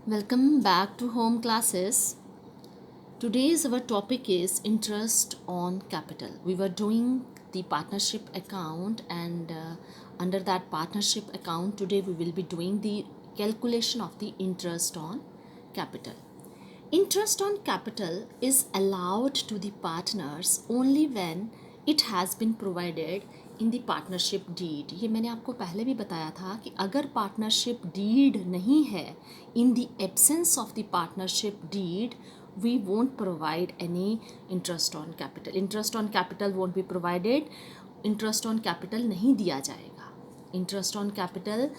Welcome back to home classes. Today's our topic is interest on capital. We were doing the partnership account and under that partnership account today we will be doing the calculation of the interest on capital. Interest on capital is allowed to the partners only when it has been provided in the partnership deed. ये मैंने आपको पहले भी बताया था कि अगर partnership deed नहीं है, in the absence of the partnership deed, we won't provide any interest on capital. Interest on capital won't be provided. Interest on capital नहीं दिया जाएगा. Interest on capital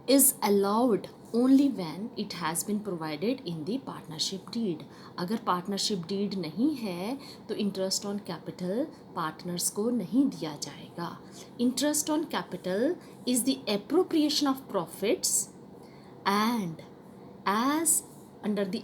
is allowed only when it has been provided in the partnership deed. अगर partnership deed नहीं है तो interest on capital partners को नहीं दिया जाएगा. Interest on capital is the appropriation of profits and as under the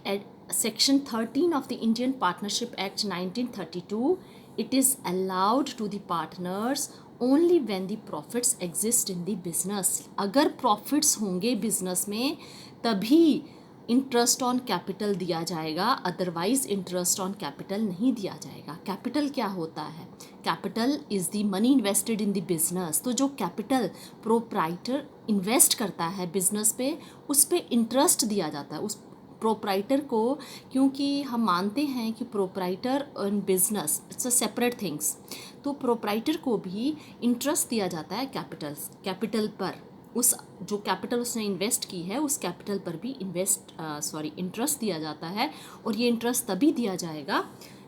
section 13 of the Indian Partnership Act 1932, it is allowed to the partners only when the profits exist in the business. अगर profits होंगे business में तभी interest on capital दिया जाएगा, otherwise interest on capital नहीं दिया जाएगा. Capital क्या होता है? Capital is the money invested in the business. तो जो कैपिटल प्रोप्राइटर इन्वेस्ट करता है बिजनेस पे, उस पे इंटरेस्ट दिया जाता है उस प्रोप्राइटर को, क्योंकि हम मानते हैं कि proprietor in business it's a separate things. तो प्रोप्राइटर को भी इंटरेस्ट दिया जाता है कैपिटल पर. उस जो कैपिटल उसने इन्वेस्ट की है उस कैपिटल पर भी इंटरेस्ट दिया जाता है. और ये इंटरेस्ट तभी दिया जाएगा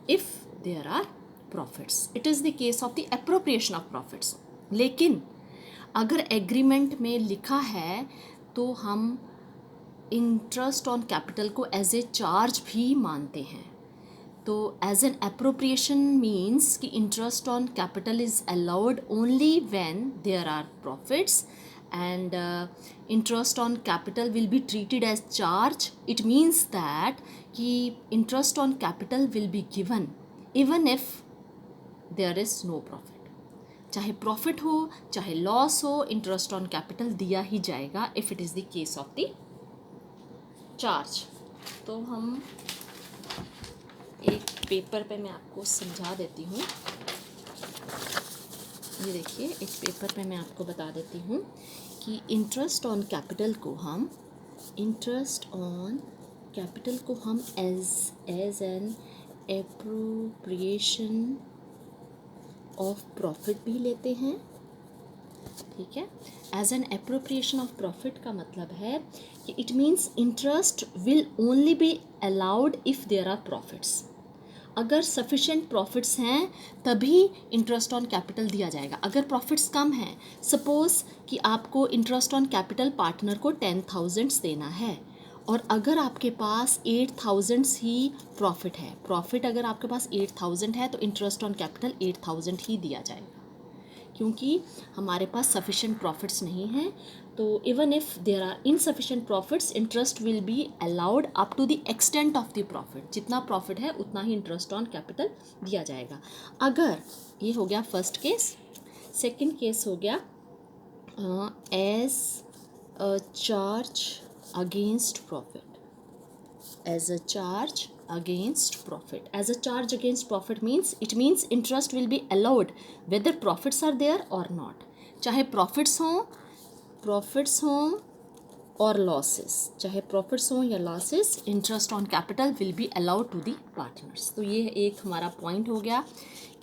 if there are profits. It is the case of the appropriation of profits. लेकिन अगर एग्रीमेंट में लिखा है तो हम इंटरेस्ट ऑन कैपिटल को एज ए चार्ज भी मानते हैं. तो एज एन अप्रोप्रिएशन मीन्स कि interest on capital is allowed only when there are profits and interest on capital will be treated as charge. It means that कि interest on capital will be given even if there is no profit. चाहे profit हो चाहे loss हो, interest on capital दिया ही जाएगा if it is the case of the charge. तो हम एक पेपर पे मैं आपको समझा देती हूँ. ये देखिए, एक पेपर पे मैं आपको बता देती हूँ कि इंटरेस्ट ऑन कैपिटल को हम as an appropriation of profit भी लेते हैं. ठीक है, as an appropriation of profit का मतलब है कि it means interest will only be allowed if there are profits. अगर सफिशेंट प्रॉफिट्स हैं तभी इंटरेस्ट ऑन कैपिटल दिया जाएगा. अगर प्रॉफिट्स कम हैं, सपोज़ कि आपको इंटरेस्ट ऑन कैपिटल पार्टनर को 10,000 देना है और अगर आपके पास 8,000 ही प्रॉफिट है, प्रॉफिट अगर आपके पास 8,000 है तो इंटरेस्ट ऑन कैपिटल 8,000 ही दिया जाएगा, क्योंकि हमारे पास सफिशेंट प्रॉफिट्स नहीं हैं. तो even if there are insufficient profits, interest will be allowed up to the extent of the profit. जितना प्रॉफिट है उतना ही इंटरेस्ट ऑन कैपिटल दिया जाएगा. अगर ये हो गया फर्स्ट केस. सेकंड केस हो गया as a charge against profit. As a charge against profit. As a charge against profit means it means interest will be allowed whether profits are there or not. चाहे profits हों और losses, चाहे profits हों या losses, interest on capital will be allowed to the partners. तो ये एक हमारा point हो गया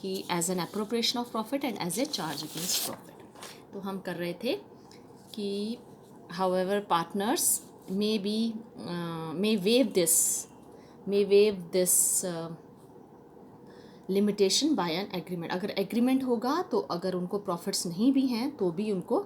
कि as an appropriation of profit and as a charge against profit. तो हम कर रहे थे कि however partners may waive this limitation by an agreement. अगर एग्रीमेंट होगा तो अगर उनको प्रॉफिट्स नहीं भी हैं तो भी उनको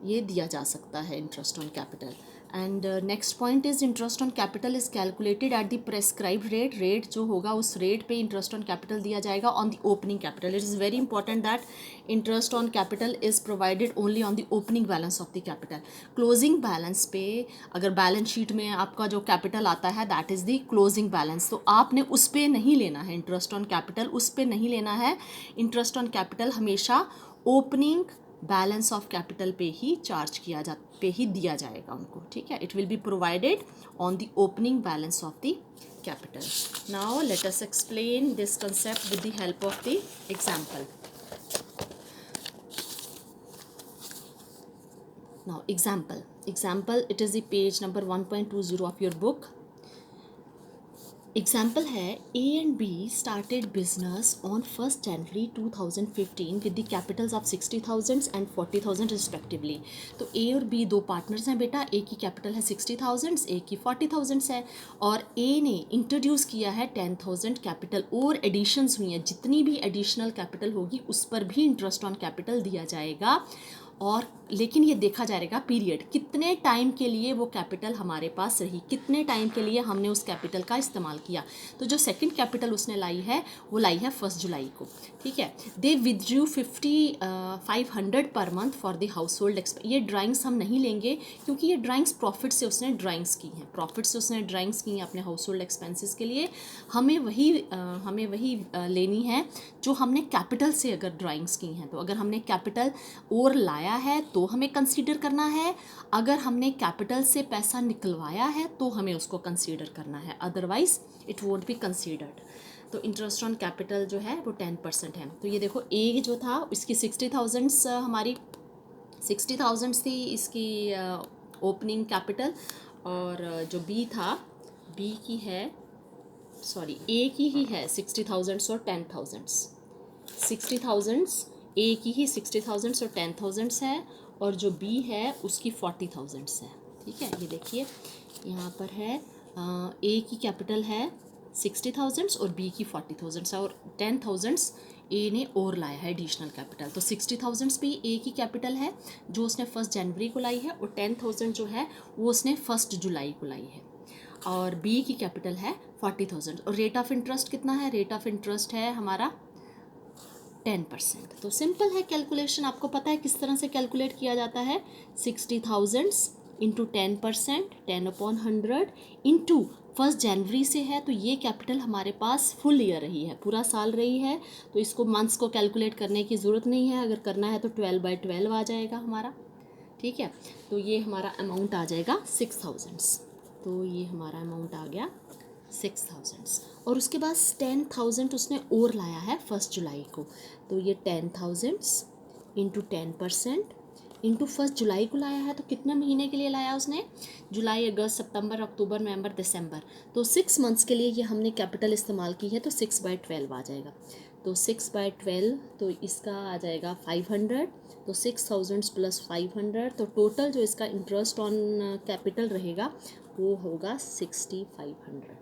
ये दिया जा सकता है interest on capital. And next point is interest on capital is calculated at the prescribed rate. Rate जो होगा उस रेट पे इंटरेस्ट ऑन कैपिटल दिया जाएगा on the opening capital. It is very important that interest on capital is provided only on the opening balance of the capital. Closing balance पे अगर balance sheet में आपका जो कैपिटल आता है that is the closing balance, तो आपने उस पर नहीं लेना है इंटरेस्ट ऑन कैपिटल, उस पर नहीं लेना है. इंटरेस्ट ऑन कैपिटल हमेशा ओपनिंग बैलेंस ऑफ कैपिटल पे ही चार्ज किया जा पे ही दिया जाएगा उनको, ठीक है. It will be provided on the opening balance of the capital. Now let us explain this concept with the help of the example. Now example it is the page number 1.20 of your book. Example है A and be started business on 1 January 2015 with the Capitals of 60,000 and 40,000 respectively. तो ए और B दो partners हैं बेटा. ए की capital है 60,000, ए की 40,000 है, और ए ने इंट्रोड्यूस किया है 10,000 कैपिटल, और एडिशंस हुई हैं. जितनी भी एडिशनल कैपिटल होगी उस पर भी इंटरेस्ट ऑन कैपिटल दिया जाएगा. और लेकिन ये देखा जाएगा पीरियड, कितने टाइम के लिए वो कैपिटल हमारे पास रही, कितने टाइम के लिए हमने उस कैपिटल का इस्तेमाल किया. तो जो सेकंड कैपिटल उसने लाई है वो लाई है 1 जुलाई को, ठीक है. दे withdrew 500 per month for the house hold expense. ये ड्राइंग्स हम नहीं लेंगे क्योंकि ये ड्राइंग्स प्रॉफिट से उसने ड्राइंग्स की हैं, प्रॉफिट से उसने ड्राइंग्स की हैं अपने हाउस होल्ड एक्सपेंसिस के लिए. हमें वही लेनी है जो हमने कैपिटल से अगर ड्राइंग्स की हैं. तो अगर हमने कैपिटल और लाया है तो हमें कंसीडर करना है, अगर हमने कैपिटल से पैसा निकलवाया है तो हमें उसको कंसीडर करना है, otherwise it won't be considered. तो इंटरेस्ट ऑन कैपिटल जो है वो 10% है. तो ये देखो ए जो था इसकी 60,000 हमारी 60,000 थी इसकी ओपनिंग कैपिटल, और जो बी था बी की है सॉरी ए की ही है 60,000 और 10,000. 60,000 ए की ही 60,000 और 10,000 है, और जो बी है उसकी 40,000 है, ठीक है. ये देखिए यहाँ पर है ए की कैपिटल है 60,000 और बी की 40,000 है, और 10,000 ए ने और लाया है एडिशनल कैपिटल. तो 60,000 भी ए की कैपिटल है जो उसने 1 जनवरी को लाई है, और 10,000 जो है वो उसने 1 जुलाई को लाई है, और बी की कैपिटल है 40,000. और रेट ऑफ इंटरेस्ट कितना है? रेट ऑफ इंटरेस्ट है हमारा 10%. तो सिंपल है कैलकुलेशन, आपको पता है किस तरह से कैलकुलेट किया जाता है. 60,000 इंटू 10%, 10/100 इंटू 1 जनवरी से है, तो ये कैपिटल हमारे पास फुल ईयर रही है, पूरा साल रही है. तो इसको मंथ्स को कैलकुलेट करने की ज़रूरत नहीं है, अगर करना है तो 12/12 आ जाएगा हमारा, ठीक है. तो ये हमारा अमाउंट आ जाएगा 6,000. तो ये हमारा अमाउंट आ गया 6,000. और उसके बाद 10,000 उसने और लाया है 1 जुलाई को. तो ये 10,000 इंटू 10% इंटू 1 जुलाई को लाया है. तो कितने महीने के लिए लाया उसने? जुलाई, अगस्त, सितंबर, अक्टूबर, नवंबर, दिसंबर. तो 6 मंथ्स के लिए ये हमने कैपिटल इस्तेमाल की है, तो 6/12 आ जाएगा. तो 6/12 तो इसका आ जाएगा 500. तो 6,000 प्लस 500, तो टोटल जो इसका इंटरेस्ट ऑन कैपिटल रहेगा वो होगा 6,500.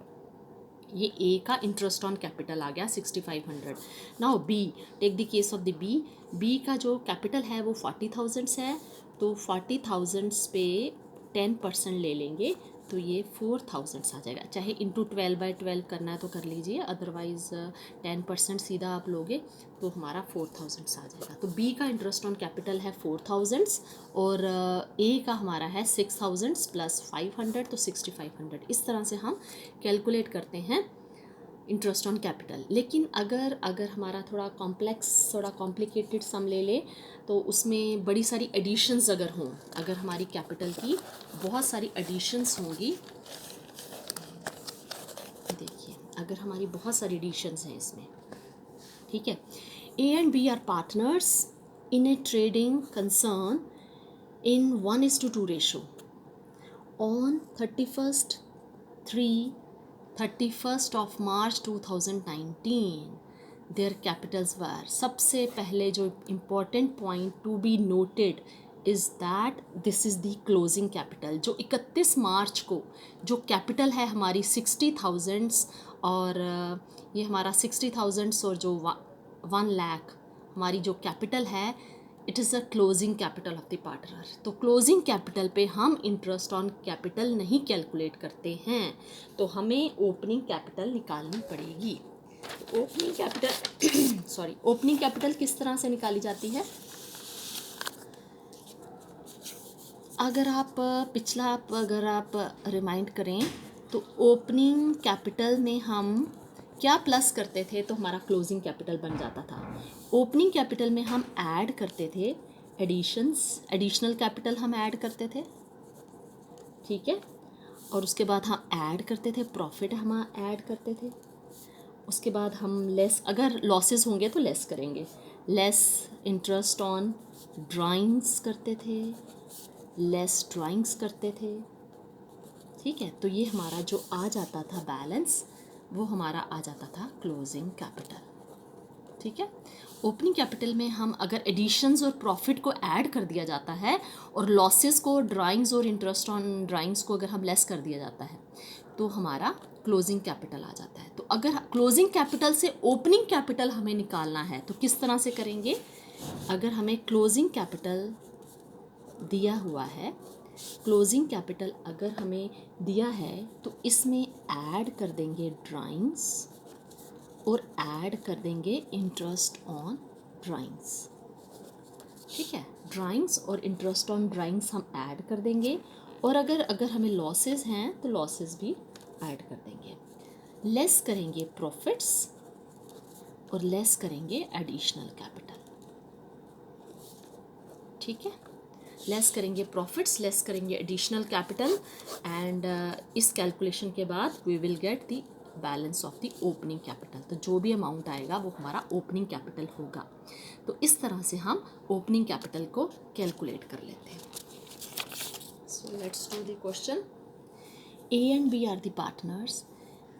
ये ए का इंटरेस्ट ऑन कैपिटल आ गया 6,500. Now B, take the case of the B. B का जो कैपिटल है वो 40,000 है, तो 40,000 पे 10% ले लेंगे तो ये 4,000 आ जाएगा. चाहे इंटू 12/12 करना है तो कर लीजिए, अदरवाइज़ 10% सीधा आप लोगे तो हमारा 4,000 आ जाएगा. तो बी का इंटरेस्ट ऑन कैपिटल है 4,000, और ए का हमारा है 6,000 प्लस 500, तो 6,500. इस तरह से हम कैलकुलेट करते हैं इंटरेस्ट ऑन कैपिटल. लेकिन अगर हमारा थोड़ा कॉम्प्लिकेटेड सम ले ले, तो उसमें बड़ी सारी एडिशंस अगर हों, अगर हमारी कैपिटल की बहुत सारी एडिशंस होंगी, देखिए अगर हमारी बहुत सारी एडिशंस हैं इसमें, ठीक है. A and B are partners in a trading concern इन 1:2 ratio on 31st of March 2019. Their capitals were. सबसे पहले जो important point to be noted is that this is the closing capital. जो 31 मार्च को जो कैपिटल है हमारी 60,000, और ये हमारा 60,000 और जो 1 लाख हमारी जो कैपिटल है, it is a closing capital of the partner. तो क्लोजिंग कैपिटल पे हम इंटरेस्ट ऑन कैपिटल नहीं कैलकुलेट करते हैं, तो हमें ओपनिंग कैपिटल निकालनी पड़ेगी. ओपनिंग कैपिटल किस तरह से निकाली जाती है? अगर आप रिमाइंड करें तो ओपनिंग कैपिटल में हम क्या प्लस करते थे तो हमारा क्लोजिंग कैपिटल बन जाता था. ओपनिंग कैपिटल में हम ऐड करते थे एडिशनल कैपिटल हम ऐड करते थे, ठीक है, और उसके बाद हम ऐड करते थे प्रॉफिट, हम ऐड करते थे। उसके बाद हम लेस, अगर लॉसेस होंगे तो लेस करेंगे, लेस इंटरेस्ट ऑन ड्राइंग्स करते थे, लेस ड्राइंग्स करते थे, ठीक है। तो ये हमारा जो आ जाता था बैलेंस, वो हमारा आ जाता था क्लोजिंग कैपिटल, ठीक है। ओपनिंग कैपिटल में हम अगर एडिशंस और प्रॉफिट को ऐड कर दिया जाता है और लॉसेस को, ड्राइंग्स और इंटरेस्ट ऑन ड्राइंग्स को अगर हम लेस कर दिया जाता है तो हमारा क्लोजिंग कैपिटल आ जाता है। तो अगर क्लोजिंग कैपिटल से ओपनिंग कैपिटल हमें निकालना है तो किस तरह से करेंगे? अगर हमें क्लोजिंग कैपिटल दिया हुआ है, क्लोजिंग कैपिटल अगर हमें दिया है तो इसमें ऐड कर देंगे ड्राइंग्स और ऐड कर देंगे इंटरेस्ट ऑन ड्राइंग्स, ठीक है। ड्राइंग्स और इंटरेस्ट ऑन ड्राइंग्स हम ऐड कर देंगे, और अगर हमें लॉसेस हैं तो लॉसेस भी ऐड कर देंगे। लेस करेंगे प्रॉफिट्स और लेस करेंगे एडिशनल कैपिटल, ठीक है। लेस करेंगे प्रॉफिट्स, लेस करेंगे एडिशनल कैपिटल, एंड इस कैलकुलेशन के बाद we will get the balance of the opening capital. तो जो भी अमाउंट आएगा वो हमारा ओपनिंग कैपिटल होगा। तो इस तरह से हम ओपनिंग कैपिटल को कैलकुलेट कर लेते हैं। So let's do the question. A and B are the partners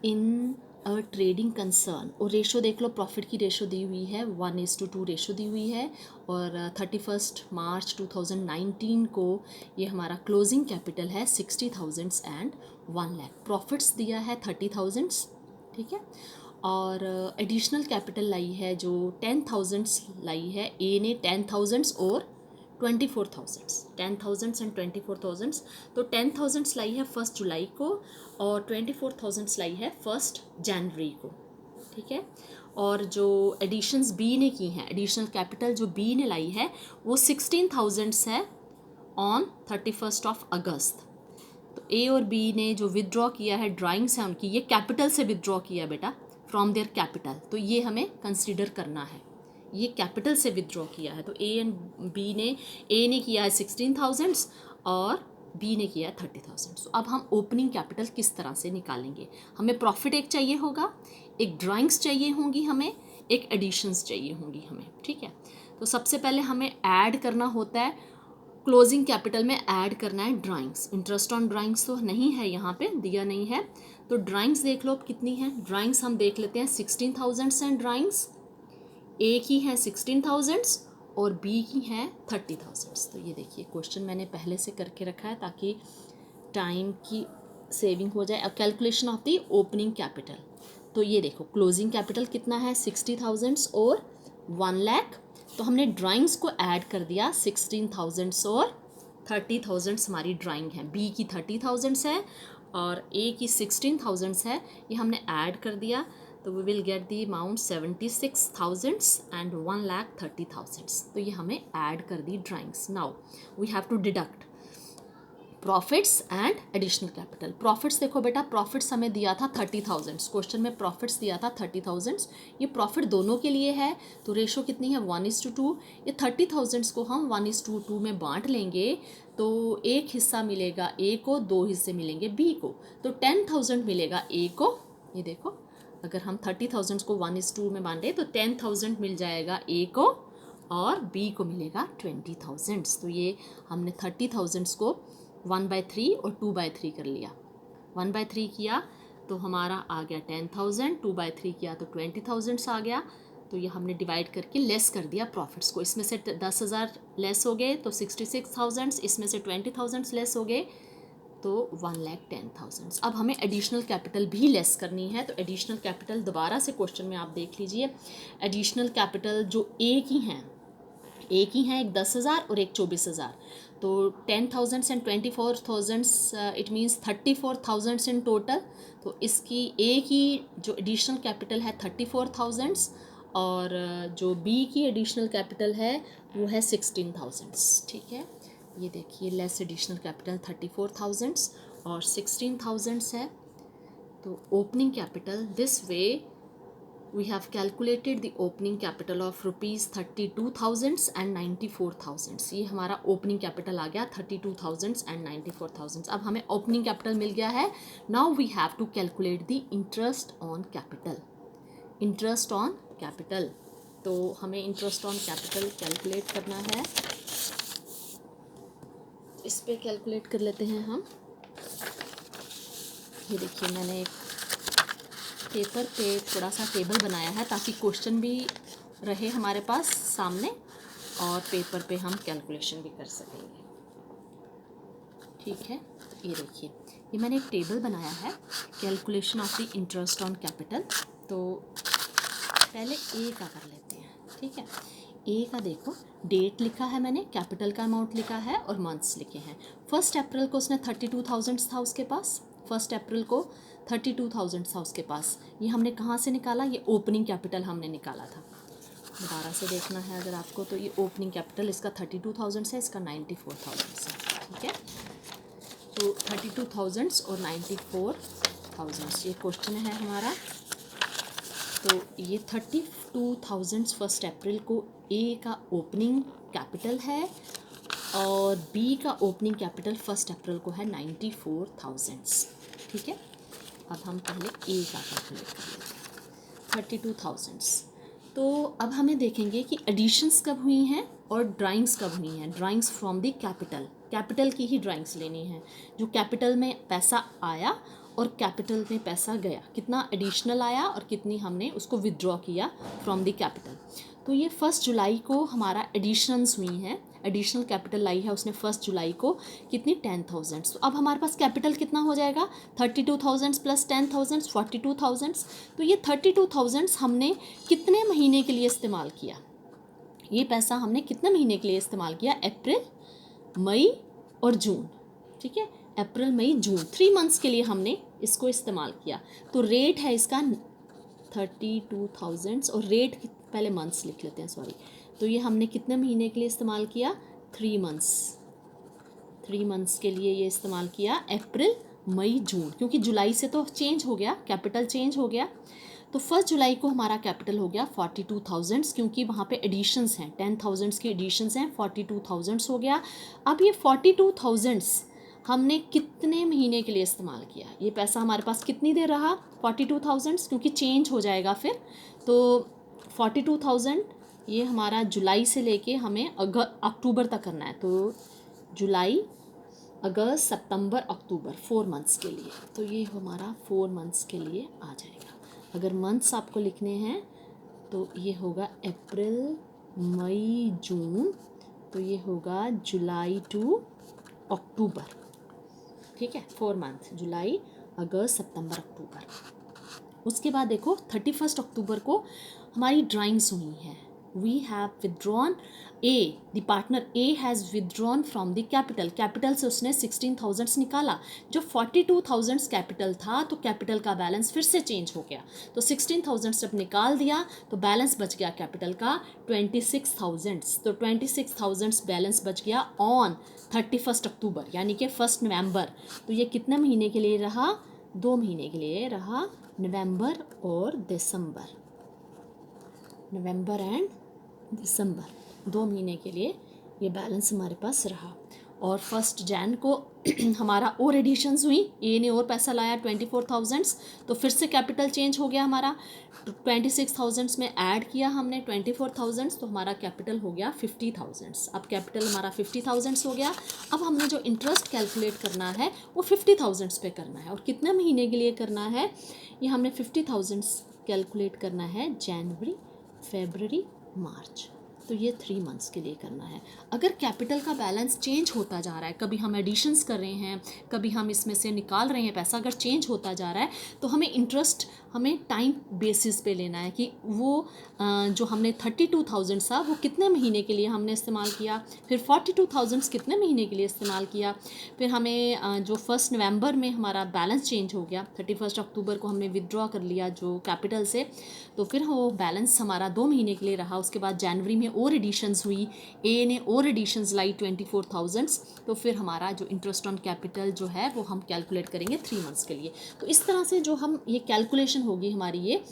in a trading concern, और रेशो देख लो, प्रॉफिट की रेशो दी हुई है 1:2 रेशो दी हुई है, और 31 मार्च 2019 को ये हमारा क्लोजिंग कैपिटल है 60,000 एंड 1 लाख। प्रॉफिट्स दिया है 30,000, ठीक है, और एडिशनल कैपिटल लाई है जो 10,000 लाई है। ए ने 10,000 और 24,000, 10,000 एंड 24,000, तो 10,000 लाई है 1 जुलाई को और 24,000 लाई है 1 जनवरी को, ठीक है। और जो एडिशंस बी ने की हैं, एडिशनल कैपिटल जो बी ने लाई है वो 16,000 है ऑन 31 अगस्त। तो ए और बी ने जो विदड्रॉ किया है, ड्राइंग्स हैं उनकी, ये कैपिटल से विदड्रॉ किया बेटा, फ्रॉम देयर कैपिटल, तो ये हमें कंसिडर करना है, ये कैपिटल से विदड्रॉ किया है। तो ए एंड बी ने, ए ने किया है 16,000 और बी ने किया है 30,000। तो अब हम ओपनिंग कैपिटल किस तरह से निकालेंगे? हमें प्रॉफिट एक चाहिए होगा, एक ड्राइंग्स चाहिए होंगी हमें, एक एडिशंस चाहिए होंगी हमें, ठीक है। तो सबसे पहले हमें ऐड करना होता है, क्लोजिंग कैपिटल में ऐड करना है ड्राइंग्स। इंटरेस्ट ऑन ड्राइंग्स तो नहीं है, यहाँ पे दिया नहीं है, तो ड्राइंग्स देख लो अब कितनी है। ड्राइंग्स हम देख लेते हैं, 16,000 हैं ड्राइंग्स, ए की हैं 16,000 और बी की हैं 30,000। तो ये देखिए क्वेश्चन मैंने पहले से करके रखा है ताकि टाइम की सेविंग हो जाए। अब calculation of the opening capital, तो ये देखो क्लोजिंग कैपिटल कितना है 60,000 और 1 लाख, तो हमने ड्राइंग्स को ऐड कर दिया 16,000 और 30,000 हमारी ड्राइंग है, बी की 30,000 है और ए की 16,000 है, ये हमने ऐड कर दिया, तो we will get the amount 76,000 and 1,30,000। तो ये हमें ऐड कर दी drawings. Now we have to deduct profits and additional capital. Profits देखो बेटा, प्रॉफिट्स हमें दिया था 30,000, क्वेश्चन में प्रॉफिट्स दिया था 30,000, ये प्रॉफिट दोनों के लिए है, तो रेशो कितनी है 1:2। ये 30,000 को हम 1:2 में बांट लेंगे तो एक हिस्सा मिलेगा ए को, 2 हिस्से मिलेंगे बी को, तो 10,000 मिलेगा ए को। ये देखो अगर हम 30,000 को 1:2 में बांटे तो 10,000 मिल जाएगा ए को और बी को मिलेगा 20,000। तो ये हमने 30,000 को 1/3 और 2/3 कर लिया। 1/3 किया तो हमारा आ गया 10,000, 2/3 किया तो 20,000 आ गया। तो ये हमने डिवाइड करके लेस कर दिया प्रॉफिट्स को, इसमें से 10,000 लेस हो गए तो 66,000, इसमें से 20,000 लेस हो गए तो 1,10,000। अब हमें एडिशनल कैपिटल भी लेस करनी है, तो एडिशनल कैपिटल दोबारा से क्वेश्चन में आप देख लीजिए। एडिशनल कैपिटल जो ए की हैं, एक हैं, एक 10,000 और एक 24,000, तो 10,000 and 24,000 it means 34,000 in total. तो इसकी ए की जो एडिशनल कैपिटल है 34,000 और जो बी की एडिशनल कैपिटल है वो है 16,000, ठीक है। ये देखिए लेस एडिशनल कैपिटल 34,000 और 16,000 है। तो opening capital this way we have calculated the opening capital of rupees 32,000 and 94,000. ये हमारा opening capital आ गया 32,000 and 94,000. अब हमें opening capital मिल गया है. Now we have to calculate the interest on capital. Interest on capital. तो हमें interest on capital calculate करना है. इस पे calculate कर लेते हैं हम. ये देखिए मैंने एक पेपर पे थोड़ा सा टेबल बनाया है ताकि क्वेश्चन भी रहे हमारे पास सामने और पेपर पे हम कैलकुलेशन भी कर सकेंगे. ठीक है, ये देखिए ये मैंने एक टेबल बनाया है calculation of the interest on capital. तो पहले ए का कर लेते हैं. ठीक है, ए का देखो डेट लिखा है मैंने, कैपिटल का अमाउंट लिखा है और मंथ्स लिखे हैं. 1 अप्रैल को उसने 32,000 था उसके पास. 1 अप्रैल को 32,000 था उसके पास. ये हमने कहाँ से निकाला? ये ओपनिंग कैपिटल हमने निकाला था. दोबारा से देखना है अगर आपको तो ये ओपनिंग कैपिटल इसका 32,000 है, इसका 94,000 है. ठीक है, तो 32,000 और 94,000 ये क्वेश्चन है हमारा. तो ये 32,000 1 अप्रैल को ए का ओपनिंग कैपिटल है और बी का ओपनिंग कैपिटल 1 अप्रैल को है 94,000. ठीक है, अब हम पहले ए का कैलकुलेट कर लेते हैं 32,000. तो अब हमें देखेंगे कि एडिशंस कब हुई हैं और ड्राइंग्स कब हुई हैं. ड्राइंग्स फ्रॉम द कैपिटल की ही ड्राइंग्स लेनी है. जो कैपिटल में पैसा आया और कैपिटल में पैसा गया, कितना एडिशनल आया और कितनी हमने उसको विदड्रॉ किया फ्रॉम द कैपिटल. तो ये 1 जुलाई को हमारा एडिशंस हुई हैं. एडिशनल कैपिटल लाई है उसने 1 जुलाई को, कितनी 10,000. तो अब हमारे पास कैपिटल कितना हो जाएगा? 32,000 प्लस 10,000 42,000. तो ये 32,000 हमने कितने महीने के लिए इस्तेमाल किया? ये पैसा हमने कितने महीने के लिए इस्तेमाल किया? अप्रैल, मई और जून. ठीक है, अप्रैल, मई, जून 3 मंथ्स के लिए हमने इसको इस्तेमाल किया. तो रेट है इसका 32,000 और रेट पहले मंथ्स लिख लेते हैं, सॉरी. तो ये हमने कितने महीने के लिए इस्तेमाल किया? 3 मंथ्स. 3 मंथ्स के लिए ये इस्तेमाल किया, अप्रैल, मई, जून. क्योंकि जुलाई से तो चेंज हो गया, कैपिटल चेंज हो गया. तो 1 जुलाई को हमारा कैपिटल हो गया 42,000 क्योंकि वहाँ पे एडिशंस हैं, 10,000 की एडिशंस हैं, 42,000 हो गया. अब ये 42,000 हमने कितने महीने के लिए इस्तेमाल किया? ये पैसा हमारे पास कितनी देर रहा? 42,000 क्योंकि चेंज हो जाएगा फिर. तो 42,000 ये हमारा जुलाई से लेके हमें अक्टूबर तक करना है. तो जुलाई, अगस्त, सितंबर, अक्टूबर 4 मंथ्स के लिए. तो ये हमारा 4 मंथ्स के लिए आ जाएगा. अगर मंथ्स आपको लिखने हैं तो ये होगा अप्रैल, मई, जून. तो ये होगा जुलाई टू अक्टूबर. ठीक है, 4 मंथ, जुलाई, अगस्त, सितंबर, अक्टूबर. उसके बाद देखो 31 अक्टूबर को हमारी ड्राइंग्स हुई हैं. We have withdrawn, A the partner A has withdrawn from the capital से उसने 16,000 निकाला. जो 42,000 कैपिटल था तो कैपिटल का बैलेंस फिर से चेंज हो गया. तो 16,000 जब निकाल दिया तो बैलेंस बच गया कैपिटल का 26,000. तो 26,000 बैलेंस बच गया ऑन 31 अक्टूबर यानी कि 1 नवंबर. तो ये कितने महीने के लिए रहा? 2 महीने के लिए रहा, नवंबर और दिसंबर. नवंबर एंड दिसंबर 2 महीने के लिए ये बैलेंस हमारे पास रहा. और 1 जैन को हमारा और एडिशंस हुई. ए ने और पैसा लाया 24,000. तो फिर से कैपिटल चेंज हो गया हमारा. 26,000 में ऐड किया हमने 24,000 तो हमारा कैपिटल हो गया 50,000. अब कैपिटल हमारा 50,000 हो गया. अब हमने जो इंटरेस्ट कैलकुलेट करना है वो 50,000 पे करना है. और कितने महीने के लिए करना है? ये हमने 50,000 कैलकुलेट करना है जनवरी, फरवरी, मार्च. तो ये 3 मंथ्स के लिए करना है. अगर कैपिटल का बैलेंस चेंज होता जा रहा है, कभी हम एडिशंस कर रहे हैं, कभी हम इसमें से निकाल रहे हैं पैसा, अगर चेंज होता जा रहा है तो हमें इंटरेस्ट हमें टाइम बेसिस पे लेना है कि वो जो हमने 32,000 था वो कितने महीने के लिए हमने इस्तेमाल किया, फिर 42,000 कितने महीने के लिए इस्तेमाल किया. फिर हमें जो 1 नवंबर में हमारा बैलेंस चेंज हो गया, 31 अक्टूबर को हमने विदड्रॉ कर लिया जो कैपिटल से, तो फिर वो बैलेंस हमारा 2 महीने के लिए रहा. उसके बाद जनवरी में और एडिशंस हुई, ए ने और एडिशंस लाई 24,000. तो फिर हमारा जो इंटरेस्ट ऑन कैपिटल जो है वो हम कैलकुलेट करेंगे 3 मंथ्स के लिए. तो इस तरह से जो हम ये कैलकुलेशन होगी हमारी ये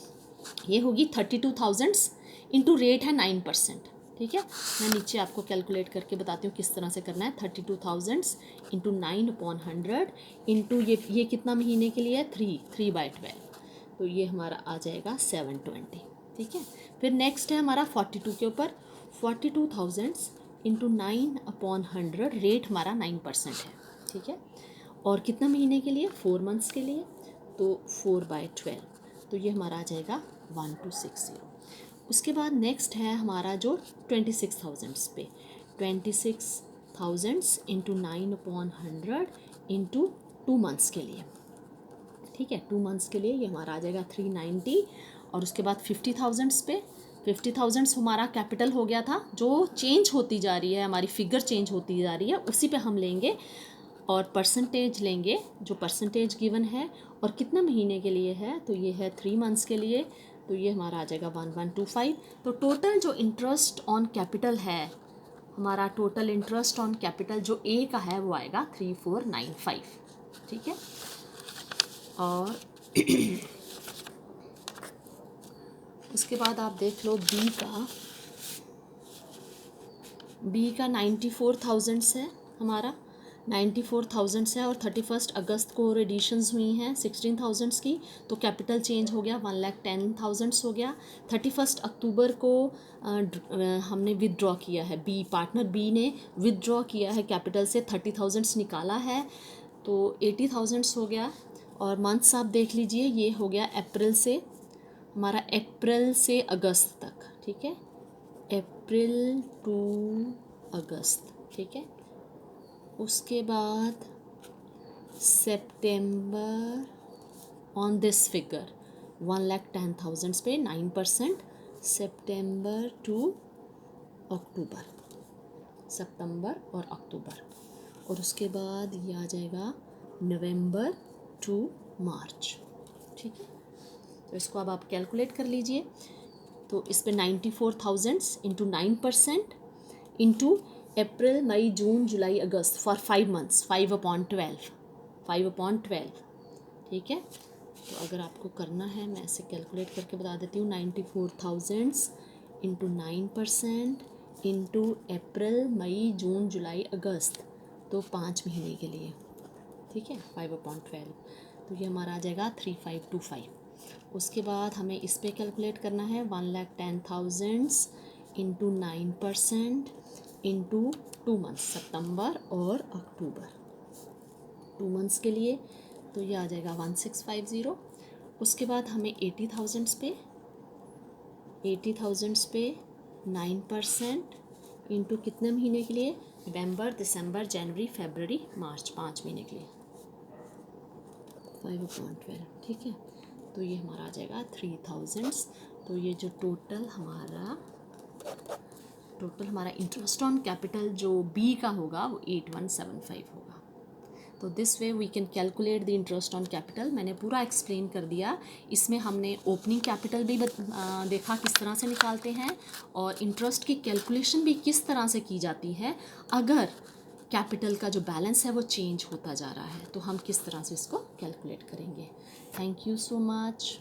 ये होगी 32,000 इंटू रेट है 9%। ठीक है, मैं नीचे आपको कैलकुलेट करके बताती हूँ किस तरह से करना है। 32,000 इंटू 9/100 इंटू ये कितना महीने के लिए है, 3/12, तो ये हमारा आ जाएगा 720। ठीक है, फिर नेक्स्ट है हमारा 42 के ऊपर 42,000 इंटू 9/100, रेट हमारा 9% है। ठीक है, और कितना महीने के लिए, 4 मंथ्स के लिए, तो 4/12, तो ये हमारा आ जाएगा 1260। उसके बाद नेक्स्ट है हमारा जो 26,000 पे 26,000 इंटू 9/100 इंटू 2 मंथ्स के लिए। ठीक है, 2 मंथ्स के लिए ये हमारा आ जाएगा 390। और उसके बाद 50,000 पे 50,000 हमारा कैपिटल हो गया था, जो चेंज होती जा रही है, हमारी फिगर चेंज होती जा रही है, उसी पे हम लेंगे और परसेंटेज लेंगे जो परसेंटेज गिवन है, और कितना महीने के लिए है, तो ये है 3 मंथ्स के लिए, तो ये हमारा आ जाएगा 1125। तो टोटल जो इंटरेस्ट ऑन कैपिटल है हमारा, टोटल इंटरेस्ट ऑन कैपिटल जो ए का है वो आएगा 3495। ठीक है, और उसके बाद आप देख लो बी का 94,000 है हमारा, 94,000 है, और 31 अगस्त को और एडिशंस हुई हैं 16,000 की, तो कैपिटल चेंज हो गया 1,10,000 हो गया। 31 अक्टूबर को हमने विदड्रॉ किया है, बी पार्टनर बी ने विदड्रॉ किया है कैपिटल से 30,000 निकाला है, तो 80,000 हो गया। और मंथ्स आप देख लीजिए, ये हो गया अप्रैल से अगस्त तक। ठीक है, अप्रैल टू अगस्त। ठीक है, उसके बाद सितंबर ऑन दिस फिगर 1,10,000 पे 9%, सितंबर टू अक्टूबर, सितंबर और अक्टूबर। और उसके बाद ये आ जाएगा नवंबर टू मार्च। ठीक है, तो इसको अब आप कैलकुलेट कर लीजिए। तो इस पे 94,000 इंटू 9% इंटू अप्रैल मई जून जुलाई अगस्त फॉर 5 मंथ्स, 5/12। ठीक है, तो अगर आपको करना है, मैं ऐसे कैलकुलेट करके बता देती हूँ। 94,000 इंटू 9% इंटू अप्रैल मई जून जुलाई अगस्त, तो 5 महीने के लिए। ठीक है, 5/12, तो ये हमारा आ जाएगा 3525। उसके बाद हमें इस पे कैलकुलेट करना है 1,10,000 इंटू 9% इंटू 2 मंथ्स, सितंबर और अक्टूबर, 2 मंथ्स के लिए, तो ये आ जाएगा 1650। उसके बाद हमें 80,000 पे 9% इंटू कितने महीने के लिए, नवंबर दिसंबर जनवरी फरवरी मार्च, 5 महीने के लिए, 5/12। ठीक है, तो ये हमारा आ जाएगा 3,000। तो ये जो टोटल हमारा इंटरेस्ट ऑन कैपिटल जो बी का होगा वो 8175 होगा। तो this way we can calculate the interest on capital. मैंने पूरा एक्सप्लेन कर दिया। इसमें हमने ओपनिंग कैपिटल भी देखा किस तरह से निकालते हैं, और इंटरेस्ट की कैलकुलेशन भी किस तरह से की जाती है अगर कैपिटल का जो बैलेंस है वो चेंज होता जा रहा है, तो हम किस तरह से इसको कैलकुलेट करेंगे। Thank you so much.